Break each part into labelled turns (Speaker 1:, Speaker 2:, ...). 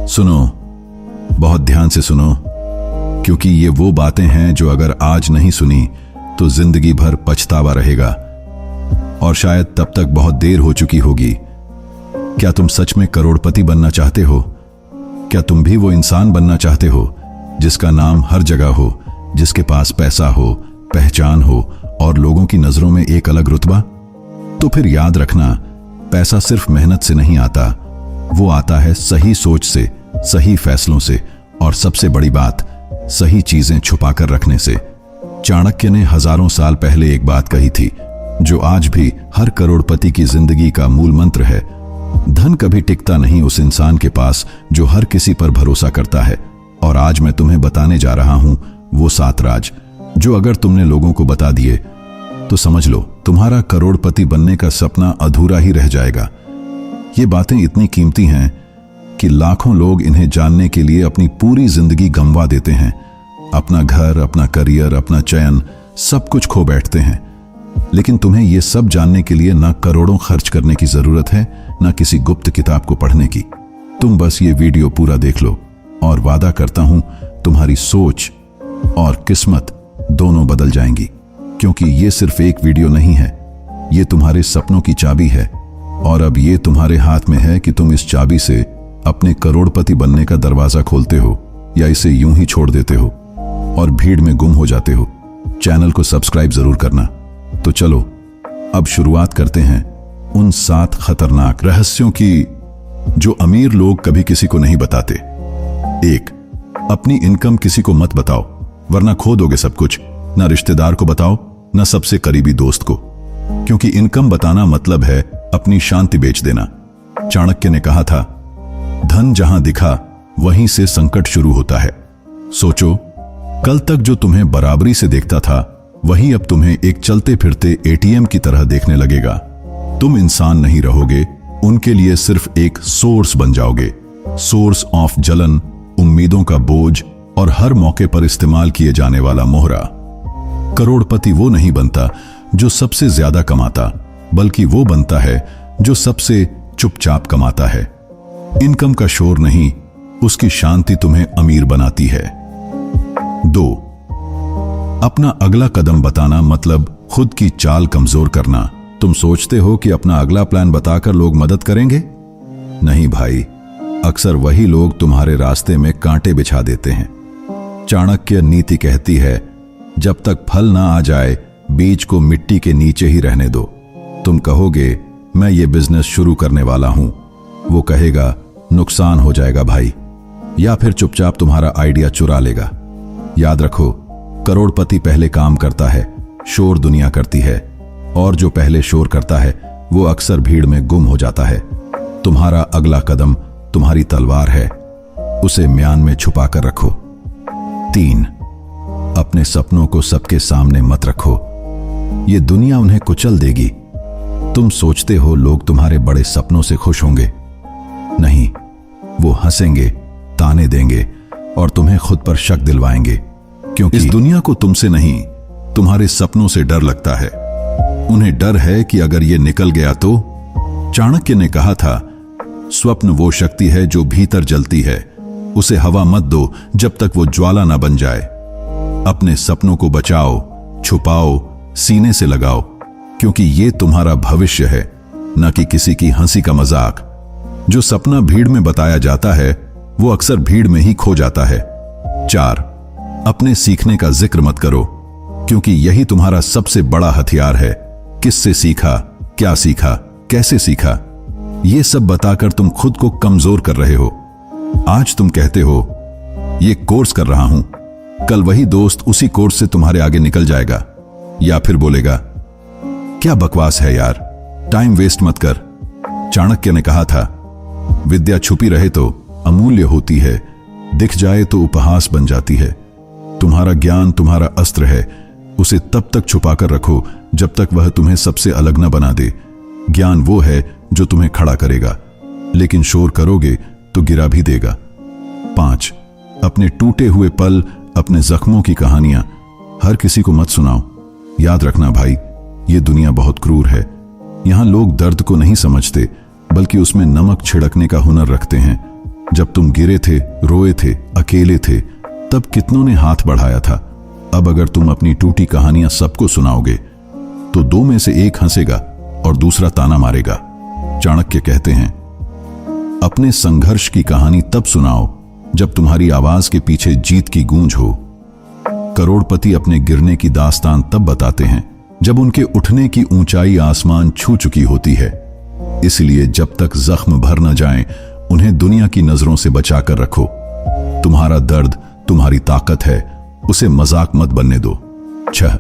Speaker 1: सुनो, बहुत ध्यान से सुनो, क्योंकि ये वो बातें हैं जो अगर आज नहीं सुनी तो जिंदगी भर पछतावा रहेगा, और शायद तब तक बहुत देर हो चुकी होगी। क्या तुम सच में करोड़पति बनना चाहते हो? क्या तुम भी वो इंसान बनना चाहते हो जिसका नाम हर जगह हो, जिसके पास पैसा हो, पहचान हो और लोगों की नजरों में एक अलग रुतबा? तो फिर याद रखना, पैसा सिर्फ मेहनत से नहीं आता, वो आता है सही सोच से, सही फैसलों से, और सबसे बड़ी बात, सही चीजें छुपाकर रखने से। चाणक्य ने हजारों साल पहले एक बात कही थी जो आज भी हर करोड़पति की जिंदगी का मूल मंत्र है। धन कभी टिकता नहीं उस इंसान के पास जो हर किसी पर भरोसा करता है। और आज मैं तुम्हें बताने जा रहा हूं वो 7 राज जो अगर तुमने लोगों को बता दिए तो समझ लो तुम्हारा करोड़पति बनने का सपना अधूरा ही रह जाएगा। ये बातें इतनी कीमती हैं कि लाखों लोग इन्हें जानने के लिए अपनी पूरी जिंदगी गंवा देते हैं। अपना घर, अपना करियर, अपना चयन, सब कुछ खो बैठते हैं। लेकिन तुम्हें यह सब जानने के लिए ना करोड़ों खर्च करने की जरूरत है, ना किसी गुप्त किताब को पढ़ने की। तुम बस ये वीडियो पूरा देख लो और वादा करता हूं तुम्हारी सोच और किस्मत दोनों बदल जाएंगी। क्योंकि ये सिर्फ एक वीडियो नहीं है, ये तुम्हारे सपनों की चाबी है। और अब ये तुम्हारे हाथ में है कि तुम इस चाबी से अपने करोड़पति बनने का दरवाजा खोलते हो या इसे यूं ही छोड़ देते हो और भीड़ में गुम हो जाते हो। चैनल को सब्सक्राइब जरूर करना। तो चलो अब शुरुआत करते हैं उन 7 खतरनाक रहस्यों की जो अमीर लोग कभी किसी को नहीं बताते। 1, अपनी इनकम किसी को मत बताओ, वरना खो दोगे सब कुछ। ना रिश्तेदार को बताओ, ना सबसे करीबी दोस्त को, क्योंकि इनकम बताना मतलब है अपनी शांति बेच देना। चाणक्य ने कहा था, धन जहां दिखा वहीं से संकट शुरू होता है। सोचो, कल तक जो तुम्हें बराबरी से देखता था वही अब तुम्हें एक चलते फिरते एटीएम की तरह देखने लगेगा। तुम इंसान नहीं रहोगे, उनके लिए सिर्फ एक सोर्स बन जाओगे। सोर्स ऑफ जलन, उम्मीदों का बोझ और हर मौके पर इस्तेमाल किए जाने वाला मोहरा। करोड़पति वो नहीं बनता जो सबसे ज्यादा कमाता, बल्कि वो बनता है जो सबसे चुपचाप कमाता है। इनकम का शोर नहीं, उसकी शांति तुम्हें अमीर बनाती है। 2, अपना अगला कदम बताना मतलब खुद की चाल कमजोर करना। तुम सोचते हो कि अपना अगला प्लान बताकर लोग मदद करेंगे? नहीं भाई, अक्सर वही लोग तुम्हारे रास्ते में कांटे बिछा देते हैं। चाणक्य नीति कहती है, जब तक फल ना आ जाए बीज को मिट्टी के नीचे ही रहने दो। तुम कहोगे मैं ये बिजनेस शुरू करने वाला हूं, वो कहेगा नुकसान हो जाएगा भाई, या फिर चुपचाप तुम्हारा आइडिया चुरा लेगा। याद रखो, करोड़पति पहले काम करता है, शोर दुनिया करती है, और जो पहले शोर करता है वो अक्सर भीड़ में गुम हो जाता है। तुम्हारा अगला कदम तुम्हारी तलवार है, उसे म्यान में छुपा कर रखो। 3, अपने सपनों को सबके सामने मत रखो, ये दुनिया उन्हें कुचल देगी। तुम सोचते हो लोग तुम्हारे बड़े सपनों से खुश होंगे? नहीं, वो हंसेंगे, ताने देंगे और तुम्हें खुद पर शक दिलवाएंगे, क्योंकि इस दुनिया को तुमसे नहीं, तुम्हारे सपनों से डर लगता है। उन्हें डर है कि अगर ये निकल गया तो। चाणक्य ने कहा था, स्वप्न वो शक्ति है जो भीतर जलती है, उसे हवा मत दो जब तक वो ज्वाला ना बन जाए। अपने सपनों को बचाओ, छुपाओ, सीने से लगाओ, क्योंकि ये तुम्हारा भविष्य है, न कि किसी की हंसी का मजाक। जो सपना भीड़ में बताया जाता है वो अक्सर भीड़ में ही खो जाता है। 4, अपने सीखने का जिक्र मत करो, क्योंकि यही तुम्हारा सबसे बड़ा हथियार है। किससे सीखा, क्या सीखा, कैसे सीखा, ये सब बताकर तुम खुद को कमजोर कर रहे हो। आज तुम कहते हो ये कोर्स कर रहा हूं, कल वही दोस्त उसी कोर्स से तुम्हारे आगे निकल जाएगा, या फिर बोलेगा क्या बकवास है यार, टाइम वेस्ट मत कर। चाणक्य ने कहा था, विद्या छुपी रहे तो अमूल्य होती है, दिख जाए तो उपहास बन जाती है। तुम्हारा ज्ञान तुम्हारा अस्त्र है, उसे तब तक छुपाकर रखो जब तक वह तुम्हें सबसे अलग न बना दे। ज्ञान वो है जो तुम्हें खड़ा करेगा, लेकिन शोर करोगे तो गिरा भी देगा। 5, अपने टूटे हुए पल, अपने जख्मों की कहानियां हर किसी को मत सुनाओ। याद रखना भाई, ये दुनिया बहुत क्रूर है। यहां लोग दर्द को नहीं समझते, बल्कि उसमें नमक छिड़कने का हुनर रखते हैं। जब तुम गिरे थे, रोए थे, अकेले थे, तब कितनों ने हाथ बढ़ाया था। अब अगर तुम अपनी टूटी कहानियां सबको सुनाओगे तो दो में से एक हंसेगा और दूसरा ताना मारेगा। चाणक्य कहते हैं, अपने संघर्ष की कहानी तब सुनाओ जब तुम्हारी आवाज के पीछे जीत की गूंज हो। करोड़पति अपने गिरने की दास्तान तब बताते हैं जब उनके उठने की ऊंचाई आसमान छू चुकी होती है। इसलिए जब तक जख्म भर न जाएं, उन्हें दुनिया की नजरों से बचाकर रखो। तुम्हारा दर्द तुम्हारी ताकत है, उसे मजाक मत बनने दो। 6,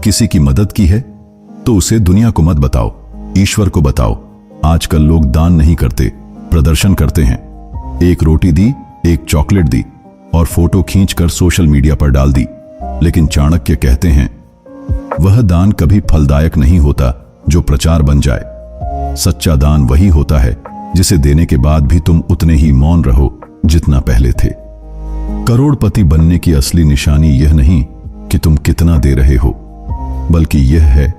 Speaker 1: किसी की मदद की है तो उसे दुनिया को मत बताओ, ईश्वर को बताओ। आजकल लोग दान नहीं करते, प्रदर्शन करते हैं। एक रोटी दी, एक चॉकलेट दी और फोटो खींचकर सोशल मीडिया पर डाल दी। लेकिन चाणक्य कहते हैं, वह दान कभी फलदायक नहीं होता जो प्रचार बन जाए। सच्चा दान वही होता है जिसे देने के बाद भी तुम उतने ही मौन रहो जितना पहले थे। करोड़पति बनने की असली निशानी यह नहीं कि तुम कितना दे रहे हो, बल्कि यह है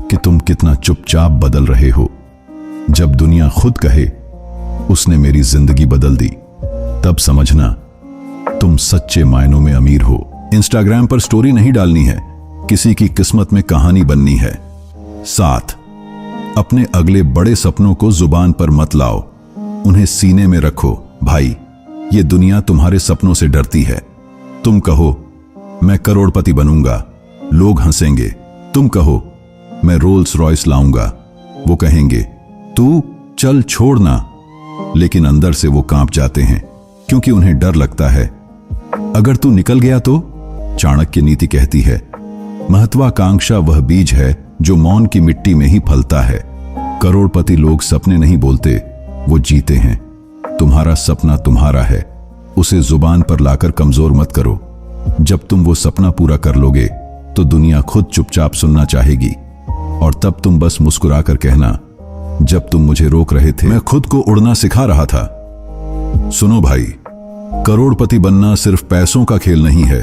Speaker 1: कि तुम कितना चुपचाप बदल रहे हो। जब दुनिया खुद कहे उसने मेरी जिंदगी बदल दी, तब समझना तुम सच्चे मायनों में अमीर हो। इंस्टाग्राम पर स्टोरी नहीं डालनी है, किसी की किस्मत में कहानी बननी है। 7, अपने अगले बड़े सपनों को जुबान पर मत लाओ, उन्हें सीने में रखो। भाई, ये दुनिया तुम्हारे सपनों से डरती है। तुम कहो मैं करोड़पति बनूंगा, लोग हंसेंगे। तुम कहो मैं रोल्स रॉयस लाऊंगा, वो कहेंगे तू चल छोड़ना। लेकिन अंदर से वो कांप जाते हैं क्योंकि उन्हें डर लगता है अगर तू निकल गया तो। चाणक्य नीति कहती है, महत्वाकांक्षा वह बीज है जो मौन की मिट्टी में ही फलता है। करोड़पति लोग सपने नहीं बोलते, वो जीते हैं। तुम्हारा सपना तुम्हारा है, उसे जुबान पर लाकर कमजोर मत करो। जब तुम वो सपना पूरा कर लोगे तो दुनिया खुद चुपचाप सुनना चाहेगी और तब तुम बस मुस्कुराकर कहना, जब तुम मुझे रोक रहे थे मैं खुद को उड़ना सिखा रहा था। सुनो भाई, करोड़पति बनना सिर्फ पैसों का खेल नहीं है,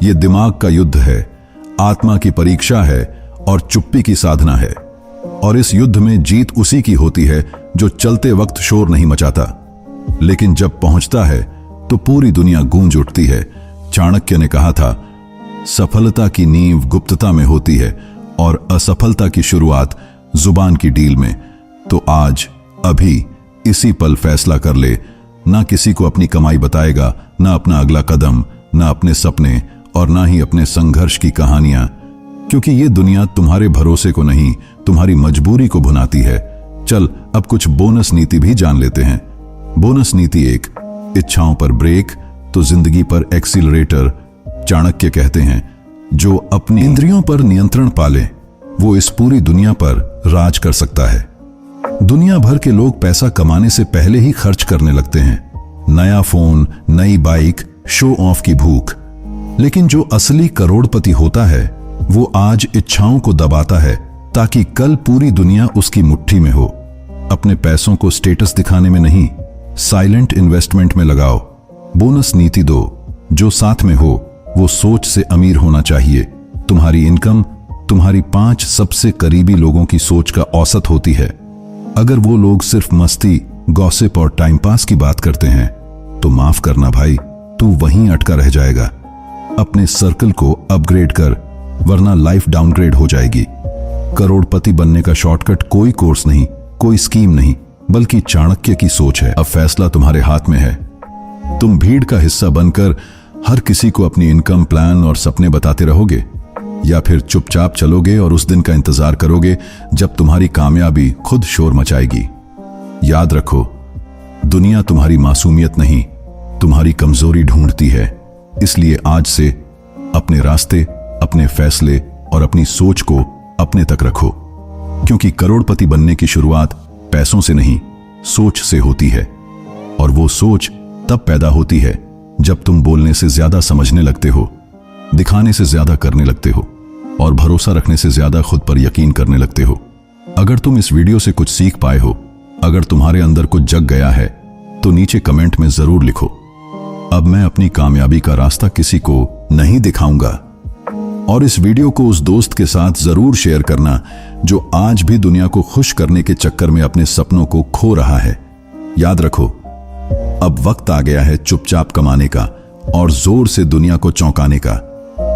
Speaker 1: यह दिमाग का युद्ध है, आत्मा की परीक्षा है और चुप्पी की साधना है। और इस युद्ध में जीत उसी की होती है जो चलते वक्त शोर नहीं मचाता, लेकिन जब पहुंचता है तो पूरी दुनिया गूंज उठती है। चाणक्य ने कहा था, सफलता की नींव गुप्तता में होती है और असफलता की शुरुआत जुबान की डील में। तो आज अभी इसी पल फैसला कर ले, ना किसी को अपनी कमाई बताएगा, ना अपना अगला कदम, ना अपने सपने और ना ही अपने संघर्ष की कहानियां, क्योंकि ये दुनिया तुम्हारे भरोसे को नहीं, तुम्हारी मजबूरी को भुनाती है। चल अब कुछ बोनस नीति भी जान लेते हैं। बोनस नीति 1, इच्छाओं पर ब्रेक तो जिंदगी पर एक्सीलरेटर। चाणक्य कहते हैं, जो अपनी इंद्रियों पर नियंत्रण पाले वो इस पूरी दुनिया पर राज कर सकता है। दुनिया भर के लोग पैसा कमाने से पहले ही खर्च करने लगते हैं। नया फोन, नई बाइक, शो ऑफ की भूख। लेकिन जो असली करोड़पति होता है वो आज इच्छाओं को दबाता है ताकि कल पूरी दुनिया उसकी मुट्ठी में हो। अपने पैसों को स्टेटस दिखाने में नहीं, साइलेंट इन्वेस्टमेंट में लगाओ। बोनस नीति 2, जो साथ में हो वो सोच से अमीर होना चाहिए। तुम्हारी इनकम तुम्हारी 5 सबसे करीबी लोगों की सोच का औसत होती है। अगर वो लोग सिर्फ मस्ती, गॉसिप और टाइम पास की बात करते हैं तो माफ करना भाई, तू वहीं अटका रह जाएगा। अपने सर्कल को अपग्रेड कर, वरना लाइफ डाउनग्रेड हो जाएगी। करोड़पति बनने का शॉर्टकट कोई कोर्स नहीं, कोई स्कीम नहीं, बल्कि चाणक्य की सोच है। अब फैसला तुम्हारे हाथ में है। तुम भीड़ का हिस्सा बनकर हर किसी को अपनी इनकम प्लान और सपने बताते रहोगे, या फिर चुपचाप चलोगे और उस दिन का इंतजार करोगे जब तुम्हारी कामयाबी खुद शोर मचाएगी। याद रखो, दुनिया तुम्हारी मासूमियत नहीं, तुम्हारी कमजोरी ढूंढती है। इसलिए आज से अपने रास्ते, अपने फैसले और अपनी सोच को अपने तक रखो, क्योंकि करोड़पति बनने की शुरुआत पैसों से नहीं, सोच से होती है। और वो सोच तब पैदा होती है जब तुम बोलने से ज्यादा समझने लगते हो, दिखाने से ज्यादा करने लगते हो और भरोसा रखने से ज्यादा खुद पर यकीन करने लगते हो। अगर तुम इस वीडियो से कुछ सीख पाए हो, अगर तुम्हारे अंदर कुछ जग गया है, तो नीचे कमेंट में जरूर लिखो, अब मैं अपनी कामयाबी का रास्ता किसी को नहीं दिखाऊंगा। और इस वीडियो को उस दोस्त के साथ जरूर शेयर करना जो आज भी दुनिया को खुश करने के चक्कर में अपने सपनों को खो रहा है। याद रखो, अब वक्त आ गया है चुपचाप कमाने का और जोर से दुनिया को चौंकाने का,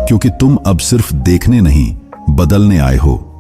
Speaker 1: क्योंकि तुम अब सिर्फ देखने नहीं, बदलने आए हो।